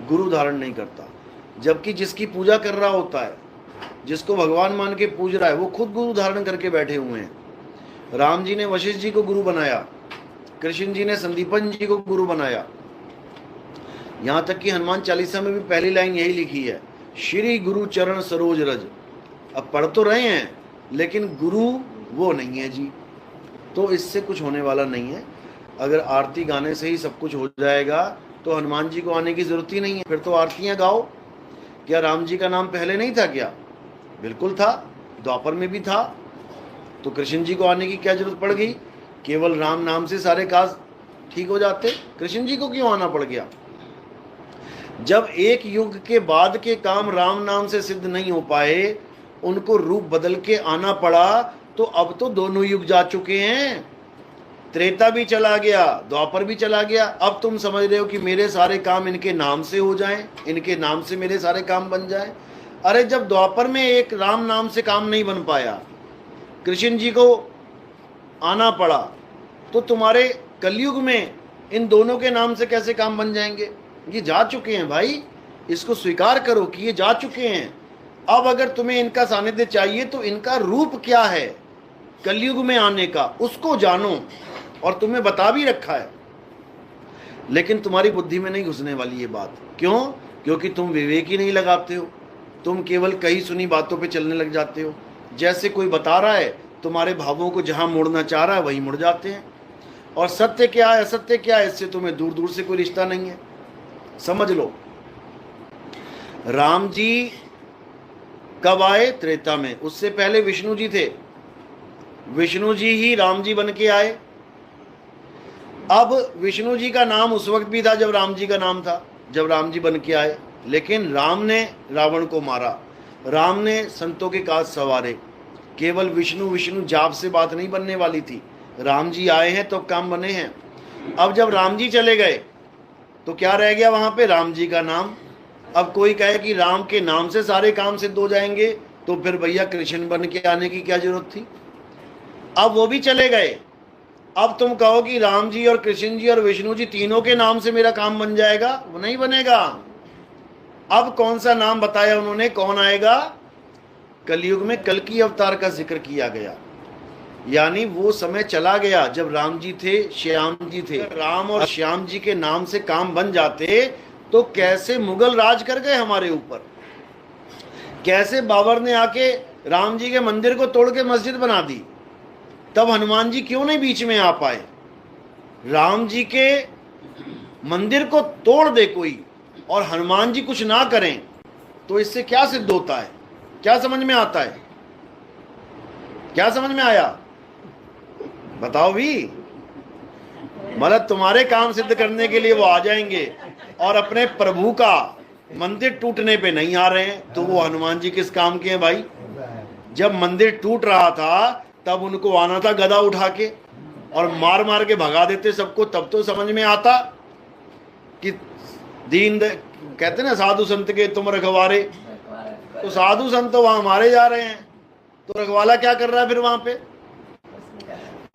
गुरु धारण नहीं करता। जबकि जिसकी पूजा कर रहा होता है, जिसको भगवान मान के पूज रहा है, वो खुद गुरु धारण करके बैठे हुए हैं। राम जी ने वशिष्ठ जी को गुरु बनाया, कृष्ण जी ने संदीपन जी को गुरु बनाया। यहां तक कि हनुमान चालीसा में भी पहली लाइन यही लिखी है, श्री गुरु चरण सरोज रज। अब पढ़ तो रहे हैं लेकिन गुरु वो नहीं है जी। तो इससे कुछ होने वाला नहीं है। अगर आरती गाने से ही सब कुछ हो जाएगा तो हनुमान जी को आने की जरूरत ही नहीं है। फिर तो आरतियां गाओ। क्या राम जी का नाम पहले नहीं था क्या? बिल्कुल था, द्वापर में भी था। तो कृष्ण जी को आने की क्या जरूरत पड़ गई? केवल राम नाम से सारे काज ठीक हो जाते, कृष्ण जी को क्यों आना पड़ गया? जब एक युग के बाद के काम राम नाम से सिद्ध नहीं हो पाए, उनको रूप बदल के आना पड़ा, तो अब तो दोनों युग जा चुके हैं। त्रेता भी चला गया, द्वापर भी चला गया। अब तुम समझ रहे हो कि मेरे सारे काम इनके नाम से हो जाएं, इनके नाम से मेरे सारे काम बन जाएं। अरे जब द्वापर में एक राम नाम से काम नहीं बन पाया, कृष्ण जी को आना पड़ा, तो तुम्हारे कलयुग में इन दोनों के नाम से कैसे काम बन जाएंगे? ये जा चुके हैं भाई, इसको स्वीकार करो कि ये जा चुके हैं। अब अगर तुम्हें इनका सानिध्य चाहिए तो इनका रूप क्या है कलयुग में आने का, उसको जानो। और तुम्हें बता भी रखा है, लेकिन तुम्हारी बुद्धि में नहीं घुसने वाली ये बात। क्यों? क्योंकि तुम विवेक ही नहीं लगाते हो। तुम केवल कही सुनी बातों पे चलने लग जाते हो। जैसे कोई बता रहा है, तुम्हारे भावों को जहां मोड़ना चाह रहा है वहीं मुड़ जाते हैं। और सत्य क्या है, असत्य क्या है, इससे तुम्हें दूर दूर से कोई रिश्ता नहीं है। समझ लो, राम जी कब आए? त्रेता में। उससे पहले विष्णु जी थे, विष्णु जी ही राम जी बन के आए। अब विष्णु जी का नाम उस वक्त भी था जब राम जी का नाम था, जब राम जी बन के आए। लेकिन राम ने रावण को मारा, राम ने संतों के काज सवारे। केवल विष्णु विष्णु जाप से बात नहीं बनने वाली थी। राम जी आए हैं तो काम बने हैं। अब जब राम जी चले गए तो क्या रह गया वहां पे? राम जी का नाम। अब कोई कहे कि राम के नाम से सारे काम सिद्ध हो जाएंगे, तो फिर भैया कृष्ण बन के आने की क्या जरूरत थी? अब वो भी चले गए। अब तुम कहो कि राम जी और कृष्ण जी और विष्णु जी तीनों के नाम से मेरा काम बन जाएगा, वो नहीं बनेगा। अब कौन सा नाम बताया उन्होंने, कौन आएगा? कलयुग में कल की अवतार का जिक्र किया गया। यानी वो समय चला गया जब राम जी थे, श्याम जी थे। राम और श्याम जी के नाम से काम बन जाते तो कैसे मुगल राज कर गए हमारे ऊपर। कैसे बाबर ने आके राम जी के मंदिर को तोड़ के मस्जिद बना दी। तब हनुमान जी क्यों नहीं बीच में आ पाए? राम जी के मंदिर को तोड़ दे कोई और हनुमान जी कुछ ना करें, तो इससे क्या सिद्ध होता है? क्या समझ में आता है? क्या समझ में आया? बताओ भी। मतलब तुम्हारे काम सिद्ध करने के लिए वो आ जाएंगे और अपने प्रभु का मंदिर टूटने पे नहीं आ रहे हैं, तो वो हनुमान जी किस काम के हैं भाई? जब मंदिर टूट रहा था तब उनको आना था गदा उठा के और मार मार के भगा देते सबको, तब तो समझ में आता कि कहते ना साधु संत के तुम रखवारे। तो साधु संत तो वहां मारे जा रहे हैं, तो रखवाला क्या कर रहा है फिर वहां पे?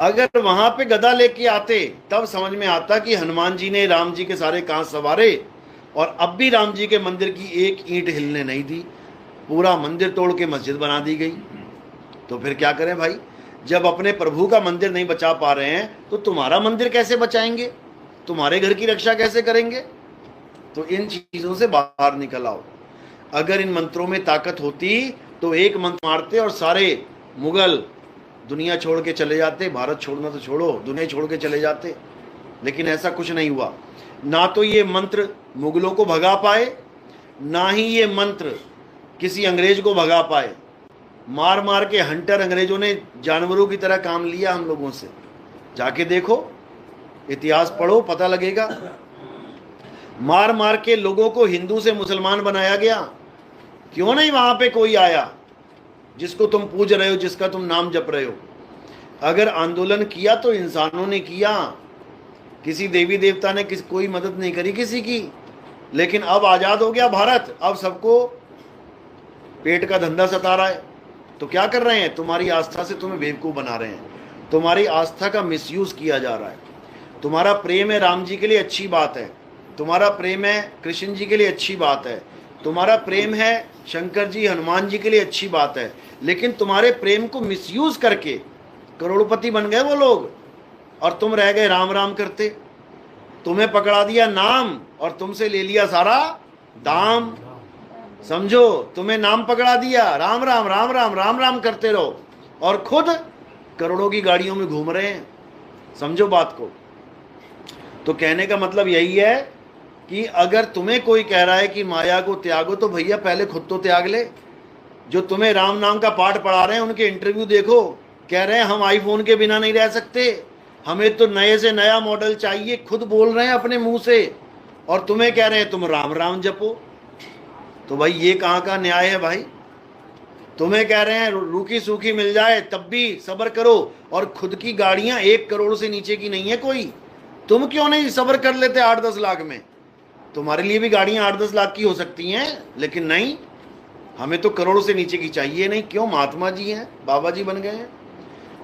अगर वहां पे गदा लेके आते तब समझ में आता कि हनुमान जी ने राम जी के सारे कांच सवारे और अब भी राम जी के मंदिर की एक ईंट हिलने नहीं दी। पूरा मंदिर तोड़ के मस्जिद बना दी गई। तो फिर क्या करें भाई? जब अपने प्रभु का मंदिर नहीं बचा पा रहे हैं तो तुम्हारा मंदिर कैसे बचाएंगे? तुम्हारे घर की रक्षा कैसे करेंगे? तो इन चीजों से बाहर निकल आओ। अगर इन मंत्रों में ताकत होती तो एक मंत्र मारते और सारे मुगल दुनिया छोड़ के चले जाते। भारत छोड़ना तो छोड़ो, दुनिया छोड़ के चले जाते। लेकिन ऐसा कुछ नहीं हुआ। ना तो ये मंत्र मुगलों को भगा पाए, ना ही ये मंत्र किसी अंग्रेज को भगा पाए। मार मार के हंटर अंग्रेजों ने जानवरों की तरह काम लिया हम लोगों से। जाके देखो, इतिहास पढ़ो, पता लगेगा। मार मार के लोगों को हिंदू से मुसलमान बनाया गया। क्यों नहीं वहां पे कोई आया जिसको तुम पूज रहे हो, जिसका तुम नाम जप रहे हो? अगर आंदोलन किया तो इंसानों ने किया, किसी देवी देवता ने कोई मदद नहीं करी किसी की। लेकिन अब आजाद हो गया भारत, अब सबको पेट का धंधा सता रहा है। तो क्या कर रहे हैं? तुम्हारी आस्था से तुम्हें बेवकूफ बना रहे हैं। तुम्हारी आस्था का मिसयूज किया जा रहा है। तुम्हारा प्रेम है राम जी के लिए, अच्छी बात है, तुम्हारा प्रेम है कृष्ण जी के लिए, अच्छी बात है। तुम्हारा प्रेम है शंकर जी हनुमान जी के लिए, अच्छी बात है। लेकिन तुम्हारे प्रेम को मिसयूज करके करोड़पति बन गए वो लोग, और तुम रह गए राम राम करते। तुम्हें पकड़ा दिया नाम और तुमसे ले लिया सारा दाम। समझो, तुम्हें नाम पकड़ा दिया, राम राम राम राम राम राम करते रहो, और खुद करोड़ों की गाड़ियों में घूम रहे हैं। समझो बात को। तो कहने का मतलब यही है कि अगर तुम्हें कोई कह रहा है कि माया को त्यागो, तो भैया पहले खुद तो त्याग ले। जो तुम्हें राम नाम का पाठ पढ़ा रहे हैं उनके इंटरव्यू देखो, कह रहे हैं हम आईफोन के बिना नहीं रह सकते, हमें तो नए से नया मॉडल चाहिए, खुद बोल रहे हैं अपने मुंह से, और तुम्हें कह रहे हैं तुम राम राम जपो। तो भाई ये कहाँ का न्याय है भाई? तुम्हें कह रहे हैं रूखी सूखी मिल जाए तब भी सब्र करो, और खुद की गाड़ियां 1 करोड़ से नीचे की नहीं है कोई। तुम क्यों नहीं सब्र कर लेते 8-10 लाख में? तुम्हारे लिए भी गाड़ियां 8-10 लाख की हो सकती हैं, लेकिन नहीं, हमें तो करोड़ से नीचे की चाहिए नहीं। क्यों? महात्मा जी हैं, बाबा जी बन गए हैं।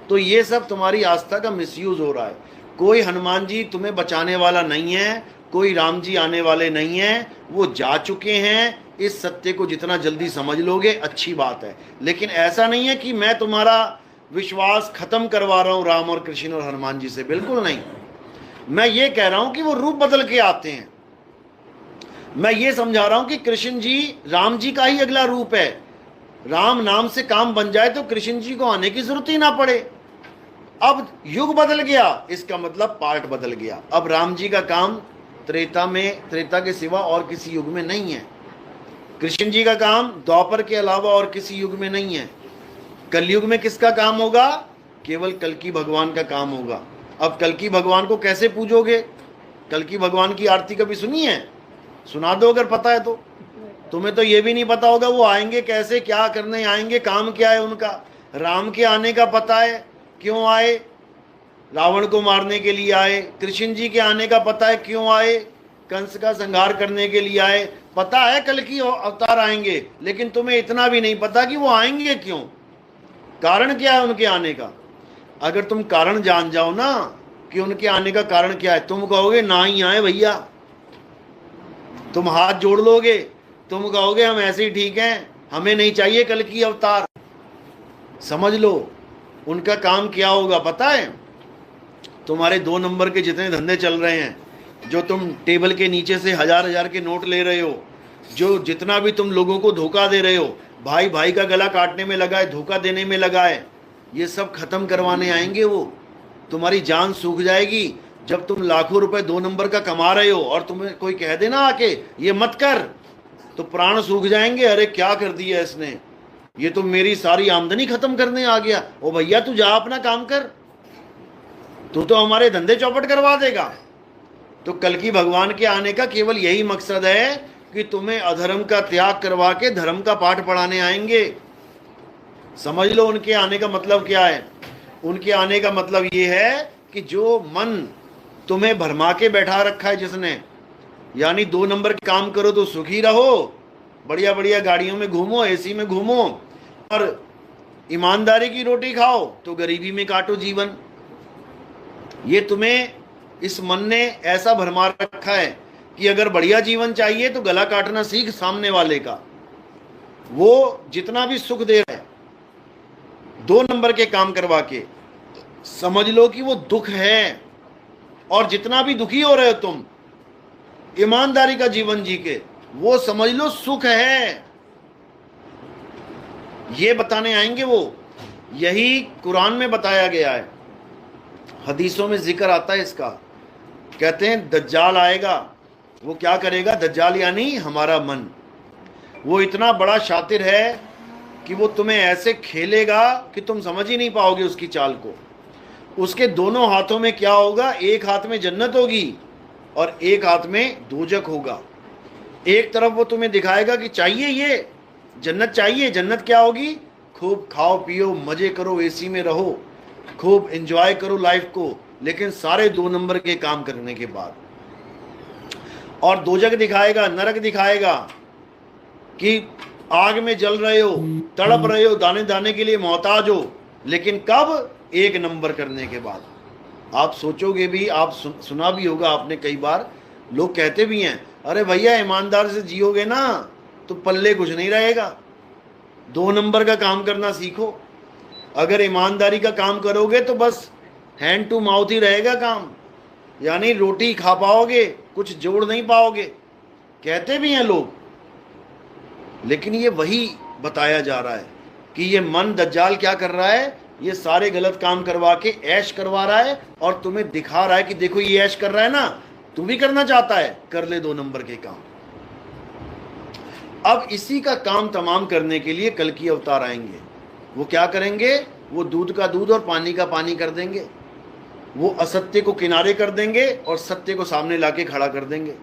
तो ये सब तुम्हारी आस्था का मिसयूज हो रहा है। कोई हनुमान जी तुम्हें बचाने वाला नहीं है, कोई राम जी आने वाले नहीं हैं, वो जा चुके हैं। इस सत्य को जितना जल्दी समझ लोगे अच्छी बात है, लेकिन ऐसा नहीं है कि मैं तुम्हारा विश्वास खत्म करवा रहा हूं राम और कृष्ण और हनुमान जी से, बिल्कुल नहीं। मैं ये कह रहा हूं कि वो रूप बदल के आते हैं। मैं ये समझा रहा हूं कि कृष्ण जी राम जी का ही अगला रूप है। राम नाम से काम बन जाए तो कृष्ण जी को आने की जरूरत ही ना पड़े। अब युग बदल गया, इसका मतलब पार्ट बदल गया। अब राम जी का काम त्रेता के सिवा और किसी युग में नहीं है। कृष्ण जी का काम द्वापर के अलावा और किसी युग में नहीं है। कलयुग में किसका काम होगा? केवल कल्कि भगवान का काम होगा। अब कल्कि भगवान को कैसे पूजोगे? कल्कि भगवान की आरती कभी सुनी है? सुना दो अगर पता है तो। तुम्हें तो ये भी नहीं पता होगा वो आएंगे कैसे, क्या करने आएंगे, काम क्या है उनका। राम के आने का पता है, क्यों आए? रावण को मारने के लिए आए। कृष्ण जी के आने का पता है, क्यों आए? कंस का संहार करने के लिए आए। पता है कल की अवतार आएंगे, लेकिन तुम्हें इतना भी नहीं पता कि वो आएंगे क्यों, कारण क्या है उनके आने का। अगर तुम कारण जान जाओ ना कि उनके आने का कारण क्या है, तुम कहोगे ना ही आए भैया, तुम हाथ जोड़ लोगे, तुम कहोगे हम ऐसे ही ठीक हैं, हमें नहीं चाहिए कल की अवतार। समझ लो उनका काम क्या होगा पता है? तुम्हारे 2 नंबर के जितने धंधे चल रहे हैं, जो तुम टेबल के नीचे से 1000-1000 के नोट ले रहे हो, जो जितना भी तुम लोगों को धोखा दे रहे हो, भाई भाई का गला काटने में लगा है, धोखा देने में लगा है, ये सब खत्म करवाने आएंगे वो। तुम्हारी जान सूख जाएगी जब तुम लाखों रुपए 2 नंबर का कमा रहे हो और तुम्हें कोई कह देना आके ये मत कर, तो प्राण सूख जाएंगे। अरे क्या कर दिया इसने, ये तो मेरी सारी आमदनी खत्म करने आ गया। ओ भैया तू जा अपना काम कर, तू तो हमारे धंधे चौपट करवा देगा। तो कल्कि भगवान के आने का केवल यही मकसद है कि तुम्हें अधर्म का त्याग करवा के धर्म का पाठ पढ़ाने आएंगे। समझ लो उनके आने का मतलब क्या है। उनके आने का मतलब ये है कि जो मन तुम्हें भरमा के बैठा रखा है जिसने, यानी 2 नंबर के काम करो तो सुखी रहो, बढ़िया बढ़िया गाड़ियों में घूमो, एसी में घूमो, और ईमानदारी की रोटी खाओ तो गरीबी में काटो जीवन। ये तुम्हें इस मन ने ऐसा भरमा रखा है कि अगर बढ़िया जीवन चाहिए तो गला काटना सीख सामने वाले का। वो जितना भी सुख दे रहा है 2 नंबर के काम करवा के, समझ लो कि वो दुख है। और जितना भी दुखी हो रहे हो तुम ईमानदारी का जीवन जी के, वो समझ लो सुख है। ये बताने आएंगे वो। यही कुरान में बताया गया है, हदीसों में जिक्र आता है इसका। कहते हैं दज्जाल आएगा, वो क्या करेगा? दज्जाल यानी हमारा मन। वो इतना बड़ा शातिर है कि वो तुम्हें ऐसे खेलेगा कि तुम समझ ही नहीं पाओगे उसकी चाल को। उसके दोनों हाथों में क्या होगा? एक हाथ में जन्नत होगी और एक हाथ में दोजक होगा। एक तरफ वो तुम्हें दिखाएगा कि चाहिए ये जन्नत चाहिए। जन्नत क्या होगी? खूब खाओ पियो, मजे करो, एसी में रहो, खूब एंजॉय करो लाइफ को, लेकिन सारे 2 नंबर के काम करने के बाद। और दोजक दिखाएगा, नरक दिखाएगा कि आग में जल रहे हो, तड़प रहे हो, दाने दाने के लिए मोहताज हो, लेकिन कब? 1 नंबर करने के बाद। आप सोचोगे भी, आप सुना भी होगा आपने कई बार, लोग कहते भी हैं, अरे भैया ईमानदार से जियोगे ना तो पल्ले कुछ नहीं रहेगा, 2 नंबर का काम करना सीखो। अगर ईमानदारी का काम करोगे तो बस हैंड टू माउथ ही रहेगा काम, यानी रोटी खा पाओगे, कुछ जोड़ नहीं पाओगे, कहते भी हैं लोग। लेकिन ये वही बताया जा रहा है कि ये मन दज्जाल क्या कर रहा है, ये सारे गलत काम करवा के ऐश करवा रहा है और तुम्हें दिखा रहा है कि देखो ये ऐश कर रहा है ना, तू भी करना चाहता है, कर ले 2 नंबर के काम। अब इसी का काम तमाम करने के लिए कल की अवतार आएंगे। वो क्या करेंगे? वो दूध का दूध और पानी का पानी कर देंगे। वो असत्य को किनारे कर देंगे और सत्य को सामने लाके खड़ा कर देंगे।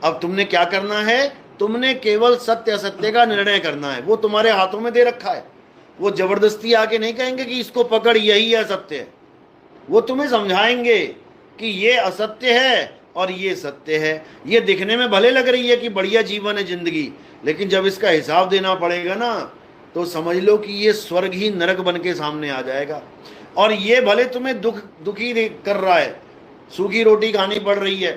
अब तुमने क्या करना है? तुमने केवल सत्य असत्य का निर्णय करना है, वो तुम्हारे हाथों में दे रखा है। वो जबरदस्ती आके नहीं कहेंगे कि इसको पकड़, यही असत्य है। वो तुम्हें समझाएंगे कि ये असत्य है और ये सत्य है। ये दिखने में भले लग रही है कि बढ़िया जीवन है जिंदगी, लेकिन जब इसका हिसाब देना पड़ेगा ना तो समझ लो कि ये स्वर्ग ही नरक बन के सामने आ जाएगा। और ये भले तुम्हें दुखी कर रहा है, सूखी रोटी खानी पड़ रही है,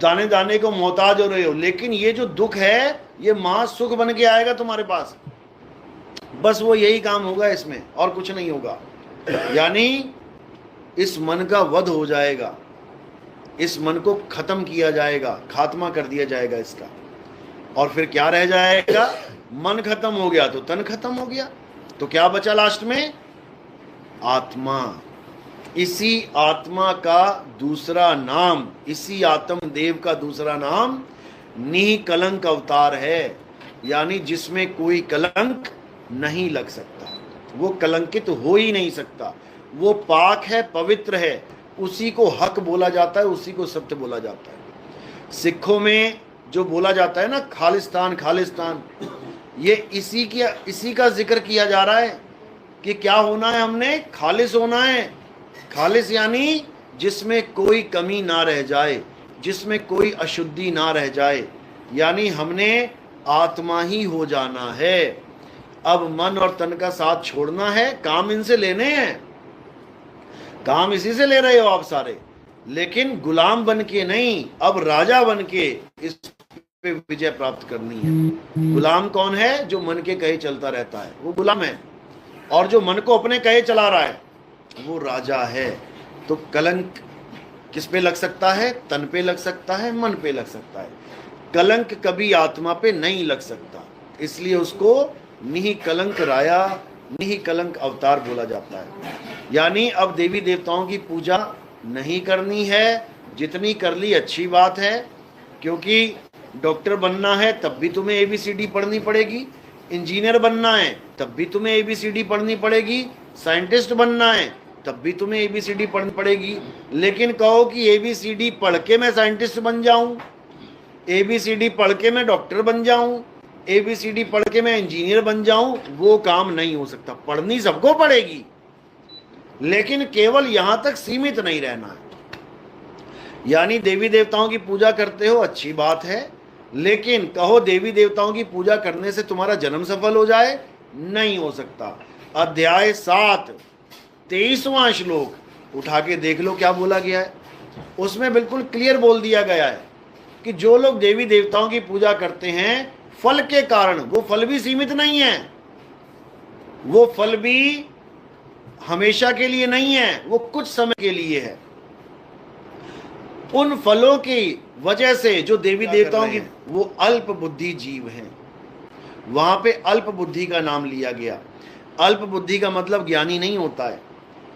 दाने दाने को मोहताज हो रहे हो, लेकिन ये जो दुख है ये महा सुख बन के आएगा तुम्हारे पास। बस वो यही काम होगा इसमें, और कुछ नहीं होगा। यानी इस मन का वध हो जाएगा, इस मन को खत्म किया जाएगा, खात्मा कर दिया जाएगा इसका। और फिर क्या रह जाएगा? मन खत्म हो गया तो तन खत्म हो गया, तो क्या बचा लास्ट में? आत्मा। इसी आत्मा का दूसरा नाम, इसी आत्म देव का दूसरा नाम निकलंक अवतार है, यानी जिसमें कोई कलंक नहीं लग सकता, वो कलंकित हो ही नहीं सकता। वो पाक है, पवित्र है, उसी को हक बोला जाता है, उसी को सत्य बोला जाता है। सिखों में जो बोला जाता है ना खालिस्तान खालिस्तान, ये इसी का जिक्र किया जा रहा है कि क्या होना है, हमने खालिस होना है। खालिस यानी जिसमें कोई कमी ना रह जाए, जिसमें कोई अशुद्धि ना रह जाए, यानी हमने आत्मा ही हो जाना है। अब मन और तन का साथ छोड़ना है, काम इनसे लेने हैं, काम इसी से ले रहे हो आप सारे, लेकिन गुलाम बन के नहीं, अब राजा बन के इस पे विजय प्राप्त करनी है। गुलाम कौन है? जो मन के कहे चलता रहता है, वो गुलाम है। और जो मन को अपने कहे चला रहा है वो राजा है। तो कलंक किस पे लग सकता है? तन पे लग सकता है, मन पे लग सकता है। कलंक कभी आत्मा पे नहीं लग सकता, इसलिए उसको निकलंक राया, निकलंक अवतार बोला जाता है। यानी अब देवी देवताओं की पूजा नहीं करनी है, जितनी कर ली अच्छी बात है, क्योंकि डॉक्टर बनना है तब भी तुम्हें ABCD पढ़नी पड़ेगी, इंजीनियर बनना है तब भी तुम्हें ABCD पढ़नी पड़ेगी, साइंटिस्ट बनना है तब भी तुम्हें ABCD पढ़नी पड़ेगी। लेकिन कहो कि ABCD पढ़ के मैं साइंटिस्ट बन जाऊं, ABCD पढ़ के मैं डॉक्टर बन जाऊं, ABCD पढ़ के मैं इंजीनियर बन जाऊं, वो काम नहीं हो सकता। पढ़नी सबको पड़ेगी, लेकिन केवल यहां तक सीमित नहीं रहना है। यानी देवी देवताओं की पूजा करते हो, अच्छी बात है, लेकिन कहो देवी देवताओं की पूजा करने से तुम्हारा जन्म सफल हो जाए, नहीं हो सकता। अध्याय 7 23वां श्लोक उठा के देख लो क्या बोला गया है। उसमें बिल्कुल क्लियर बोल दिया गया है कि जो लोग देवी देवताओं की पूजा करते हैं फल के कारण, वो फल भी सीमित नहीं है, वो फल भी हमेशा के लिए नहीं है, वो कुछ समय के लिए है। उन फलों की वजह से जो देवी देवताओं की, वो अल्प बुद्धि जीव हैं। वहां पे अल्प बुद्धि का नाम लिया गया। अल्प बुद्धि का मतलब ज्ञानी नहीं होता है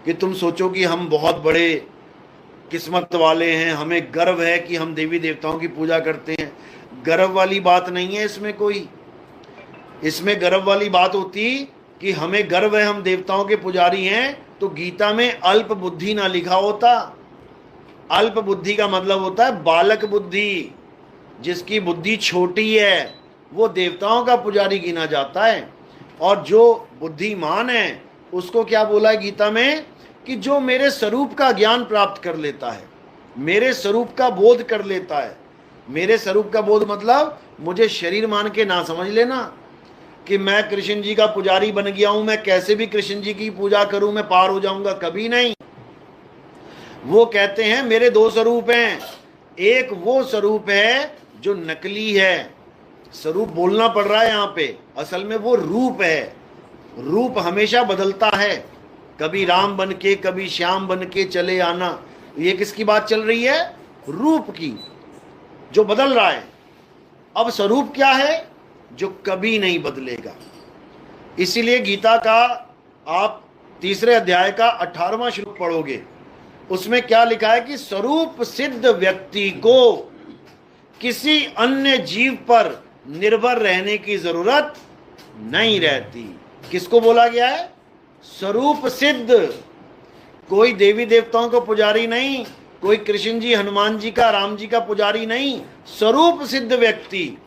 कि तुम सोचो कि हम बहुत बड़े किस्मत वाले हैं, हमें गर्व है कि हम देवी देवताओं की पूजा करते हैं। गर्व वाली बात नहीं है इसमें कोई। इसमें गर्व वाली बात होती कि हमें गर्व है हम देवताओं के पुजारी हैं, तो गीता में अल्प बुद्धि ना लिखा होता। अल्प बुद्धि का मतलब होता है बालक बुद्धि, जिसकी बुद्धि छोटी है वो देवताओं का पुजारी गिना जाता है। और जो बुद्धिमान है उसको क्या बोला है गीता में कि जो मेरे स्वरूप का ज्ञान प्राप्त कर लेता है, मेरे स्वरूप का बोध कर लेता है। मेरे स्वरूप का बोध मतलब मुझे शरीर मान के ना समझ लेना कि मैं कृष्ण जी का पुजारी बन गया हूं, मैं कैसे भी कृष्ण जी की पूजा करूं मैं पार हो जाऊंगा, कभी नहीं। वो कहते हैं मेरे 2 स्वरूप हैं, एक वो स्वरूप है जो नकली है। स्वरूप बोलना पड़ रहा है यहां पे, असल में वो रूप है। रूप हमेशा बदलता है, कभी राम बन के कभी श्याम बन के चले आना। ये किसकी बात चल रही है? रूप की, जो बदल रहा है। अब स्वरूप क्या है? जो कभी नहीं बदलेगा। इसीलिए गीता का आप 3 अध्याय का 18वां श्लोक पढ़ोगे, उसमें क्या लिखा है कि स्वरूप सिद्ध व्यक्ति को किसी अन्य जीव पर निर्भर रहने की जरूरत नहीं रहती। किसको बोला गया है? स्वरूप सिद्ध। कोई देवी देवताओं का पुजारी नहीं, कोई कृष्ण जी हनुमान जी का राम जी का पुजारी नहीं, स्वरूप सिद्ध व्यक्ति।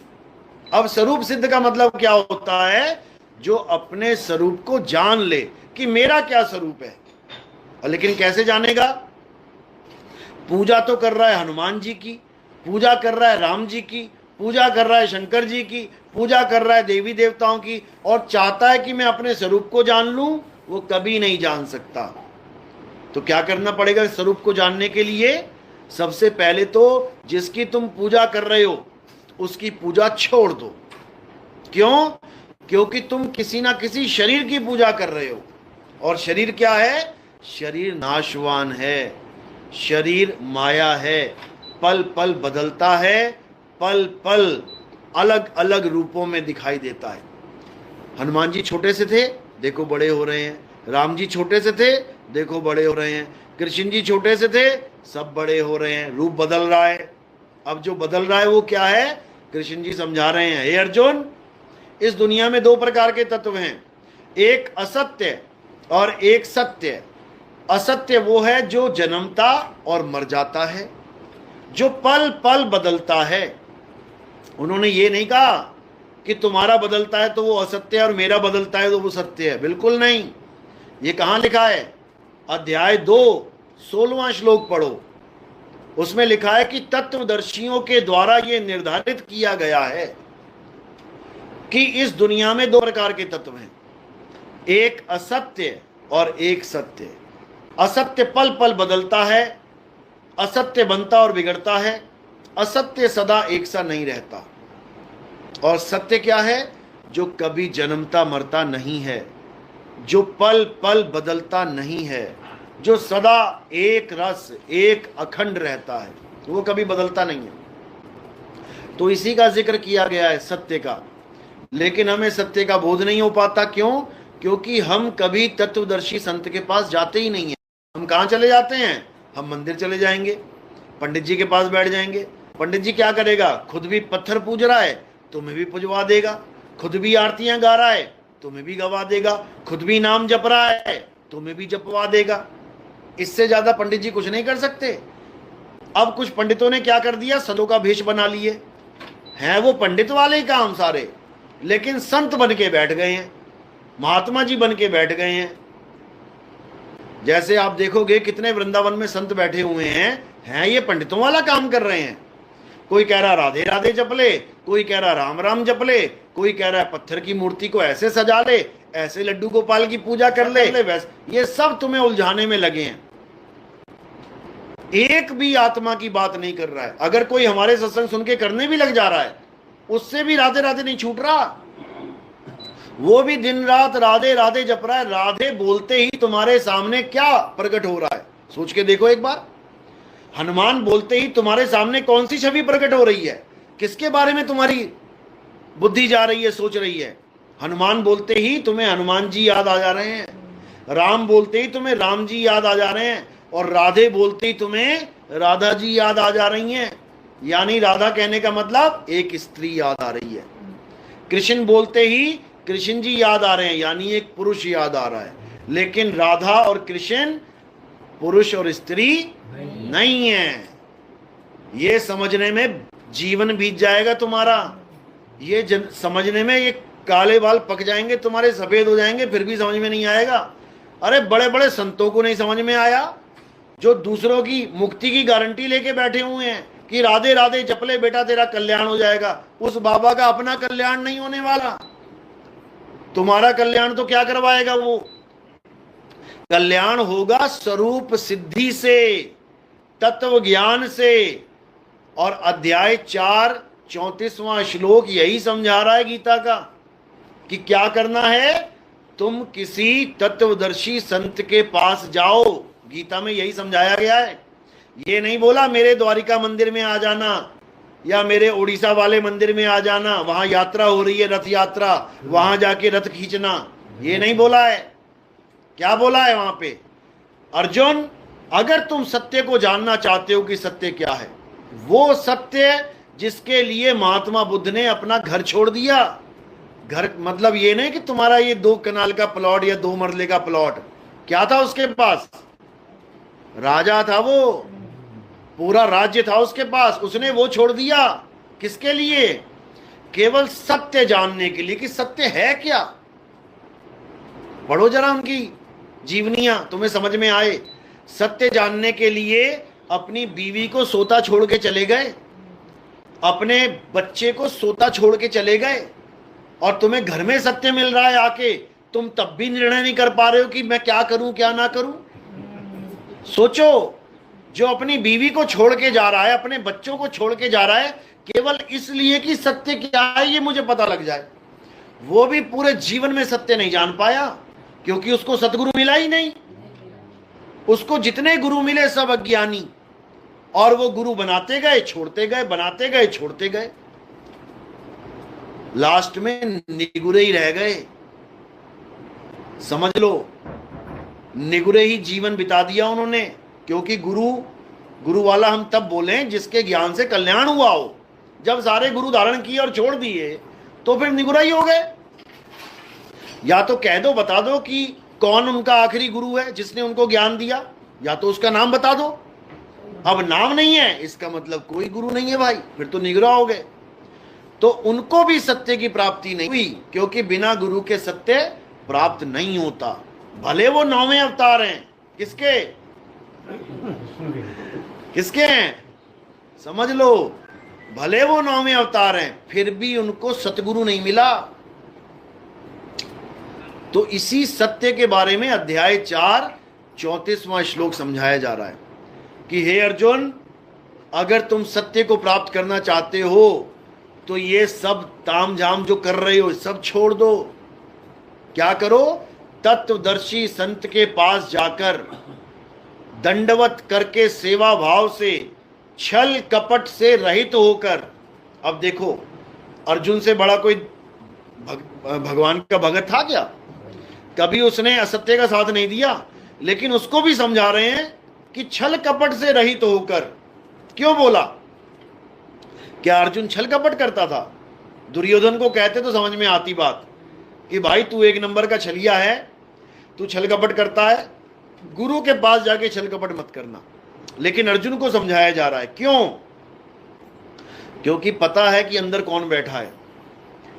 अब स्वरूप सिद्ध का मतलब क्या होता है? जो अपने स्वरूप को जान ले कि मेरा क्या स्वरूप है। लेकिन कैसे जानेगा? पूजा तो कर रहा है हनुमान जी की, पूजा कर रहा है राम जी की, पूजा कर रहा है शंकर जी की, पूजा कर रहा है देवी देवताओं की, और चाहता है कि मैं अपने स्वरूप को जान लूं। वो कभी नहीं जान सकता। तो क्या करना पड़ेगा स्वरूप को जानने के लिए? सबसे पहले तो जिसकी तुम पूजा कर रहे हो उसकी पूजा छोड़ दो। क्यों? क्योंकि तुम किसी ना किसी शरीर की पूजा कर रहे हो, और शरीर क्या है? शरीर नाशवान है, शरीर माया है, पल पल बदलता है, पल पल अलग अलग रूपों में दिखाई देता है। हनुमान जी छोटे से थे, देखो बड़े हो रहे हैं। राम जी छोटे से थे, देखो बड़े हो रहे हैं। कृष्ण जी छोटे से थे, सब बड़े हो रहे हैं। रूप बदल रहा है। अब जो बदल रहा है वो क्या है? कृष्ण जी समझा रहे हैं, हे अर्जुन, इस दुनिया में 2 प्रकार के तत्व हैं, एक असत्य और एक सत्य। असत्य वो है जो जन्मता और मर जाता है, जो पल पल बदलता है। उन्होंने ये नहीं कहा कि तुम्हारा बदलता है तो वो असत्य है और मेरा बदलता है तो वो सत्य है, बिल्कुल नहीं। ये कहाँ लिखा है? अध्याय 2 16वां श्लोक पढ़ो, उसमें लिखा है कि तत्वदर्शियों के द्वारा ये निर्धारित किया गया है कि इस दुनिया में 2 प्रकार के तत्व हैं, एक असत्य और एक सत्य। असत्य पल पल बदलता है, असत्य बनता और बिगड़ता है, असत्य सदा एक सा नहीं रहता। और सत्य क्या है? जो कभी जन्मता मरता नहीं है, जो पल पल बदलता नहीं है, जो सदा एक रस एक अखंड रहता है, वो कभी बदलता नहीं है। तो इसी का जिक्र किया गया है, सत्य का। लेकिन हमें सत्य का बोध नहीं हो पाता। क्यों? क्योंकि हम कभी तत्वदर्शी संत के पास जाते ही नहीं है। हम कहाँ चले जाते हैं? हम मंदिर चले जाएंगे, पंडित जी के पास बैठ जाएंगे। पंडित जी क्या करेगा? खुद भी पत्थर पूज रहा है, तुम्हें भी पुजवा देगा। खुद भी आरतियां गा रहा है, तुम्हें भी गवा देगा। खुद भी नाम जप रहा है, तुम्हें भी जपवा देगा। इससे ज्यादा पंडित जी कुछ नहीं कर सकते। अब कुछ पंडितों ने क्या कर दिया? संतों का भेष बना लिए हैं। वो पंडित वाले ही काम सारे, लेकिन संत बन के बैठ गए हैं, महात्मा जी बन के बैठ गए हैं। जैसे आप देखोगे कितने वृंदावन में संत बैठे हुए हैं ये पंडितों वाला काम कर रहे हैं। कोई कह रहा राधे राधे जप ले, कोई कह रहा राम राम जप ले, कोई कह रहा है पत्थर की मूर्ति को ऐसे सजा ले, ऐसे लड्डू गोपाल की पूजा कर ले। वैसे ये सब तुम्हें उलझाने में लगे हैं, एक भी आत्मा की बात नहीं कर रहा है। अगर कोई हमारे सत्संग सुन के करने भी लग जा रहा है, उससे भी राधे राधे नहीं छूट रहा। वो भी दिन रात राधे राधे जप रहा है। राधे बोलते ही तुम्हारे सामने क्या प्रकट हो रहा है? सोच के देखो एक बार। हनुमान बोलते ही तुम्हारे सामने कौन सी छवि प्रकट हो रही है? किसके बारे में तुम्हारी बुद्धि जा रही है, सोच रही है? हनुमान बोलते ही तुम्हें हनुमान जी याद आ जा रहे हैं, राम बोलते ही तुम्हें राम जी याद आ जा रहे हैं, और राधे बोलते ही तुम्हें राधा जी याद आ जा रही हैं। यानी राधा कहने का मतलब एक स्त्री याद आ रही है। कृष्ण बोलते ही कृष्ण जी याद आ रहे हैं, यानी एक पुरुष याद आ रहा है। लेकिन राधा और कृष्ण पुरुष और स्त्री नहीं है। ये समझने में जीवन बीत जाएगा तुम्हारा। ये समझने में ये काले बाल पक जाएंगे तुम्हारे, सफेद हो जाएंगे, फिर भी समझ में नहीं आएगा। अरे बड़े बड़े संतों को नहीं समझ में आया, जो दूसरों की मुक्ति की गारंटी लेके बैठे हुए हैं कि राधे राधे जप ले बेटा तेरा कल्याण हो जाएगा। उस बाबा का अपना कल्याण नहीं होने वाला। तुम्हारा कल्याण तो क्या करवाएगा? वो कल्याण होगा स्वरूप सिद्धि से, तत्व ज्ञान से। और अध्याय 4 34वां श्लोक यही समझा रहा है गीता का कि क्या करना है। तुम किसी तत्वदर्शी संत के पास जाओ, गीता में यही समझाया गया है। ये नहीं बोला मेरे द्वारिका मंदिर में आ जाना या मेरे उड़ीसा वाले मंदिर में आ जाना, वहां यात्रा हो रही है, रथ यात्रा, वहां जाके रथ खींचना, ये नहीं बोला है। क्या बोला है वहां पे? अर्जुन, अगर तुम सत्य को जानना चाहते हो कि सत्य क्या है, वो सत्य जिसके लिए महात्मा बुद्ध ने अपना घर छोड़ दिया। घर मतलब ये नहीं कि तुम्हारा ये 2 कनाल का प्लॉट या 2 मरले का प्लॉट, क्या था उसके पास? राजा था, वो पूरा राज्य था उसके पास, उसने वो छोड़ दिया। किसके लिए? केवल सत्य जानने के लिए कि सत्य है क्या। पढ़ो जरा उनकी जीवनियां, तुम्हें समझ में आए। सत्य जानने के लिए अपनी बीवी को सोता छोड़ के चले गए, अपने बच्चे को सोता छोड़ के चले गए, और तुम्हें घर में सत्य मिल रहा है आके, तुम तब भी निर्णय नहीं कर पा रहे हो कि मैं क्या करूं क्या ना करूं। सोचो, जो अपनी बीवी को छोड़ के जा रहा है, अपने बच्चों को छोड़ के जा रहा है केवल इसलिए कि सत्य क्या है ये मुझे पता लग जाए, वो भी पूरे जीवन में सत्य नहीं जान पाया, क्योंकि उसको सतगुरु मिला ही नहीं। उसको जितने गुरु मिले सब अज्ञानी, और वो गुरु बनाते गए छोड़ते गए, बनाते गए छोड़ते गए, लास्ट में निगुरे ही रह गए। समझ लो, निगुरे ही जीवन बिता दिया उन्होंने। क्योंकि गुरु वाला हम तब बोले जिसके ज्ञान से कल्याण हुआ हो। जब सारे गुरु धारण किए और छोड़ दिए तो फिर निगुरा ही हो गए। या तो कह दो, बता दो कि कौन उनका आखिरी गुरु है जिसने उनको ज्ञान दिया, या तो उसका नाम बता दो। अब नाम नहीं है इसका मतलब कोई गुरु नहीं है भाई, फिर तो निगुरा हो गए। तो उनको भी सत्य की प्राप्ति नहीं हुई, क्योंकि बिना गुरु के सत्य प्राप्त नहीं होता। भले वो 9वें अवतार हैं, किसके किसके हैं समझ लो, भले वो 9वें अवतार हैं, फिर भी उनको सतगुरु नहीं मिला। तो इसी सत्य के बारे में अध्याय 4 34वां श्लोक समझाया जा रहा है कि हे अर्जुन, अगर तुम सत्य को प्राप्त करना चाहते हो तो ये सब तामझाम जो कर रहे हो सब छोड़ दो। क्या करो? तत्वदर्शी संत के पास जाकर दंडवत करके सेवा भाव से, छल कपट से रहित होकर। अब देखो, अर्जुन से बड़ा कोई भगवान का भगत था क्या? कभी उसने असत्य का साथ नहीं दिया, लेकिन उसको भी समझा रहे हैं कि छल कपट से रहित होकर। क्यों बोला? क्या अर्जुन छल कपट करता था? दुर्योधन को कहते तो समझ में आती बात कि भाई तू 1 नंबर का छलिया है, तू छल कपट करता है, गुरु के पास जाके छल कपट मत करना। लेकिन अर्जुन को समझाया जा रहा है। क्यों? क्योंकि पता है कि अंदर कौन बैठा है,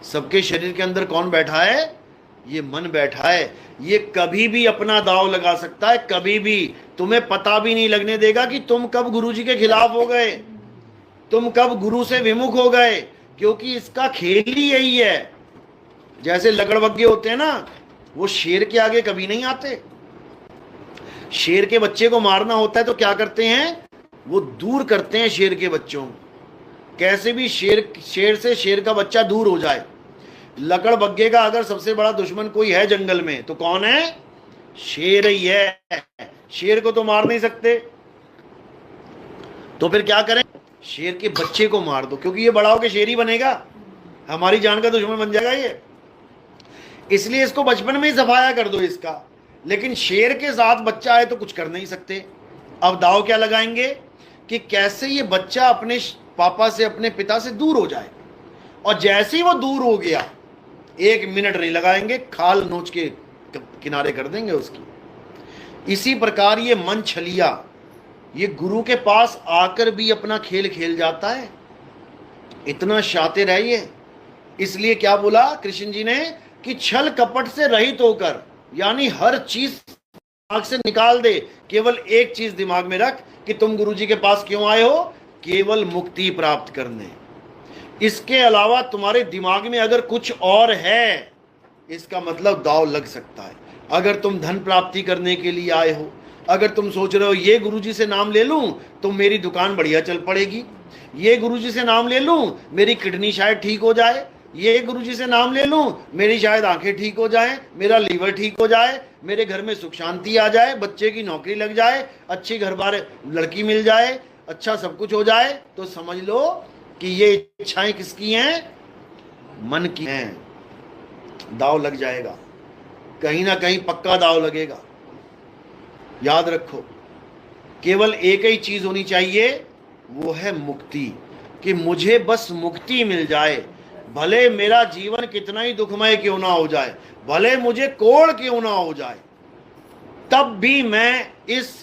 सबके शरीर के अंदर कौन बैठा है? ये मन बैठा है। ये कभी भी अपना दांव लगा सकता है, कभी भी। तुम्हें पता भी नहीं लगने देगा कि तुम कब गुरु जी के खिलाफ हो गए, तुम कब गुरु से विमुख हो गए, क्योंकि इसका खेल ही यही है। जैसे लकड़बग्गे होते हैं ना, वो शेर के आगे कभी नहीं आते। शेर के बच्चे को मारना होता है तो क्या करते हैं? वो दूर करते हैं शेर के बच्चों को। कैसे भी शेर से शेर का बच्चा दूर हो जाए। लकड़बग्गे का अगर सबसे बड़ा दुश्मन कोई है जंगल में तो कौन है? शेर ही है। शेर को तो मार नहीं सकते, तो फिर क्या करें? शेर के बच्चे को मार दो, क्योंकि ये बड़ा होकर शेर ही बनेगा, हमारी जान का दुश्मन बन जाएगा ये। इसलिए इसको बचपन में ही सफाया कर दो इसका। लेकिन शेर के साथ बच्चा है तो कुछ कर नहीं सकते। अब दाव क्या लगाएंगे कि कैसे ये बच्चा अपने पापा से, अपने पिता से दूर हो जाए। और जैसे ही वो दूर हो गया, 1 मिनट नहीं लगाएंगे, खाल नोच के किनारे कर देंगे उसकी। इसी प्रकार ये मन छलिया, ये गुरु के पास आकर भी अपना खेल खेल जाता है। इतना शातिर है ये। इसलिए क्या बोला कृष्ण जी ने कि छल कपट से रहित होकर, यानी हर चीज दिमाग से निकाल दे, केवल एक चीज दिमाग में रख कि तुम गुरु जी के पास क्यों आए हो? केवल मुक्ति प्राप्त करने। इसके अलावा तुम्हारे दिमाग में अगर कुछ और है, इसका मतलब दांव लग सकता है। अगर तुम धन प्राप्ति करने के लिए आए हो, अगर तुम सोच रहे हो ये गुरुजी से नाम ले लूं तो मेरी दुकान बढ़िया चल पड़ेगी, ये गुरुजी से नाम ले लूं मेरी किडनी शायद ठीक हो जाए, ये गुरुजी से नाम ले लूं मेरी शायद आंखें ठीक हो जाएं, मेरा लीवर ठीक हो जाए, मेरे घर में सुख शांति आ जाए, बच्चे की नौकरी लग जाए, अच्छी घर बार लड़की मिल जाए, अच्छा सब कुछ हो जाए, तो समझ लो कि ये इच्छाएं किसकी हैं? मन की हैं। दाव लग जाएगा, कहीं ना कहीं पक्का दाव लगेगा। याद रखो, केवल एक ही चीज होनी चाहिए, वो है मुक्ति, कि मुझे बस मुक्ति मिल जाए, भले मेरा जीवन कितना ही दुखमय क्यों ना हो जाए, भले मुझे कोढ़ क्यों ना हो जाए, तब भी मैं इस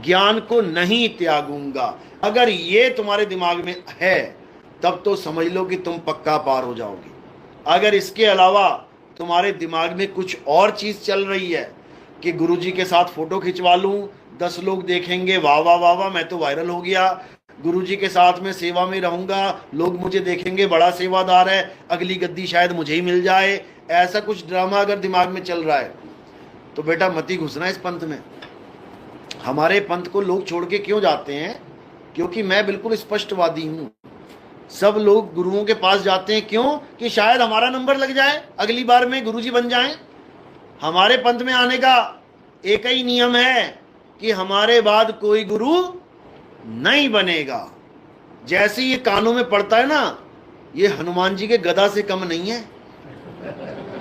ज्ञान को नहीं त्यागूंगा। अगर ये तुम्हारे दिमाग में है तब तो समझ लो कि तुम पक्का पार हो जाओगे। अगर इसके अलावा तुम्हारे दिमाग में कुछ और चीज चल रही है कि गुरुजी के साथ फोटो खिंचवा लूं, 10 लोग देखेंगे, वाह वाह वाह वाह मैं तो वायरल हो गया, गुरुजी के साथ में सेवा में रहूंगा, लोग मुझे देखेंगे बड़ा सेवादार है, अगली गद्दी शायद मुझे ही मिल जाए, ऐसा कुछ ड्रामा अगर दिमाग में चल रहा है तो बेटा मत ही घुसना इस पंथ में। हमारे पंथ को लोग छोड़ के क्यों जाते हैं? क्योंकि मैं बिल्कुल स्पष्टवादी हूं। सब लोग गुरुओं के पास जाते हैं क्यों? कि शायद हमारा नंबर लग जाए, अगली बार में गुरुजी बन जाएं। हमारे पंथ में आने का एक ही नियम है कि हमारे बाद कोई गुरु नहीं बनेगा। जैसे ये कानों में पड़ता है ना, ये हनुमान जी के गदा से कम नहीं है,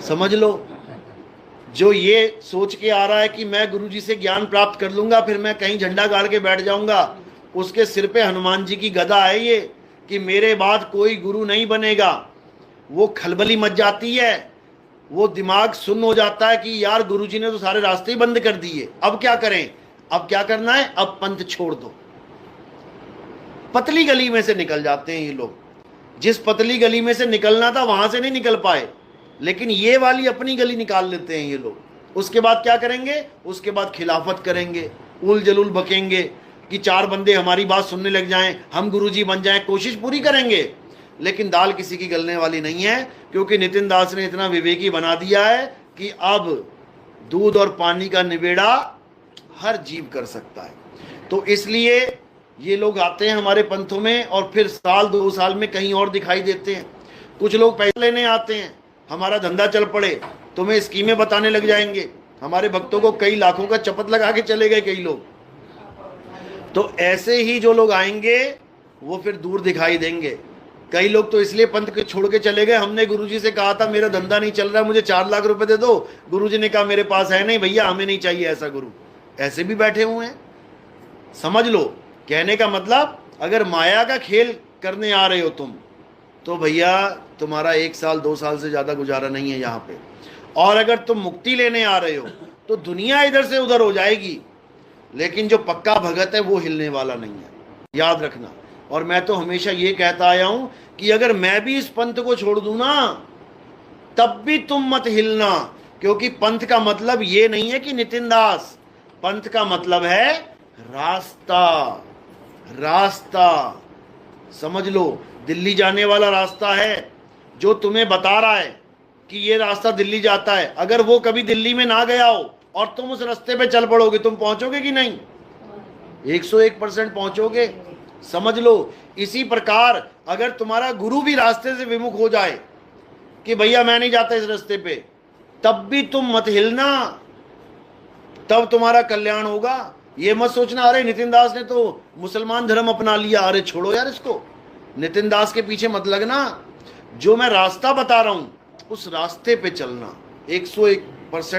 समझ लो। जो ये सोच के आ रहा है कि मैं गुरुजी से ज्ञान प्राप्त कर लूंगा फिर मैं कहीं झंडा गाड़ के बैठ जाऊंगा, उसके सिर पे हनुमान जी की गदा है ये कि मेरे बाद कोई गुरु नहीं बनेगा। वो खलबली मच जाती है, वो दिमाग सुन्न हो जाता है कि यार गुरुजी ने तो सारे रास्ते ही बंद कर दिए, अब क्या करें? अब क्या करना है? अब पंथ छोड़ दो। पतली गली में से निकल जाते हैं ये लोग। जिस पतली गली में से निकलना था वहां से नहीं निकल पाए, लेकिन ये वाली अपनी गली निकाल लेते हैं ये लोग। उसके बाद क्या करेंगे? उसके बाद खिलाफत करेंगे, उल जलूल बकेंगे कि 4 बंदे हमारी बात सुनने लग जाएं, हम गुरुजी बन जाएं, कोशिश पूरी करेंगे, लेकिन दाल किसी की गलने वाली नहीं है। क्योंकि नितिन दास ने इतना विवेकी बना दिया है कि अब दूध और पानी का निबेड़ा हर जीव कर सकता है। तो इसलिए ये लोग आते हैं हमारे पंथों में और फिर साल 2 साल में कहीं और दिखाई देते हैं। कुछ लोग पैसे लेने आते हैं, हमारा धंधा चल पड़े, तुम्हें स्कीमें बताने लग जाएंगे। हमारे भक्तों को कई लाखों का चपत लगा के चले गए कई लोग। तो ऐसे ही जो लोग आएंगे वो फिर दूर दिखाई देंगे। कई लोग तो इसलिए पंथ के छोड़ के चले गए, हमने गुरुजी से कहा था मेरा धंधा नहीं चल रहा, मुझे 4 लाख रुपए दे दो, गुरुजी ने कहा मेरे पास है नहीं भैया, हमें नहीं चाहिए ऐसा गुरु। ऐसे भी बैठे हुए हैं, समझ लो। कहने का मतलब, अगर माया का खेल करने आ रहे हो तुम, तो भैया तुम्हारा 1 साल 2 साल से ज्यादा गुजारा नहीं है यहाँ पे। और अगर तुम मुक्ति लेने आ रहे हो तो दुनिया इधर से उधर हो जाएगी, लेकिन जो पक्का भगत है वो हिलने वाला नहीं है, याद रखना। और मैं तो हमेशा ये कहता आया हूं कि अगर मैं भी इस पंथ को छोड़ दूं ना, तब भी तुम मत हिलना। क्योंकि पंथ का मतलब ये नहीं है कि नितिन दास, पंथ का मतलब है रास्ता। रास्ता समझ लो, दिल्ली जाने वाला रास्ता है जो तुम्हें बता रहा है कि ये रास्ता दिल्ली जाता है। अगर वो कभी दिल्ली में ना गया हो और तुम उस रास्ते पे चल पड़ोगे, तुम पहुंचोगे कि नहीं? 101% पहुंचोगे, समझ लो। इसी प्रकार अगर तुम्हारा गुरु भी रास्ते से विमुख हो जाए कि भैया मैं नहीं जाता इस रास्ते पे, तब भी तुम मत हिलना, तब तुम्हारा कल्याण होगा। ये मत सोचना अरे नितिन दास ने तो मुसलमान धर्म अपना लिया, अरे छोड़ो यार इसको, नितिन दास के पीछे मत लगना। जो मैं रास्ता बता रहा हूं उस रास्ते पे चलना, 101%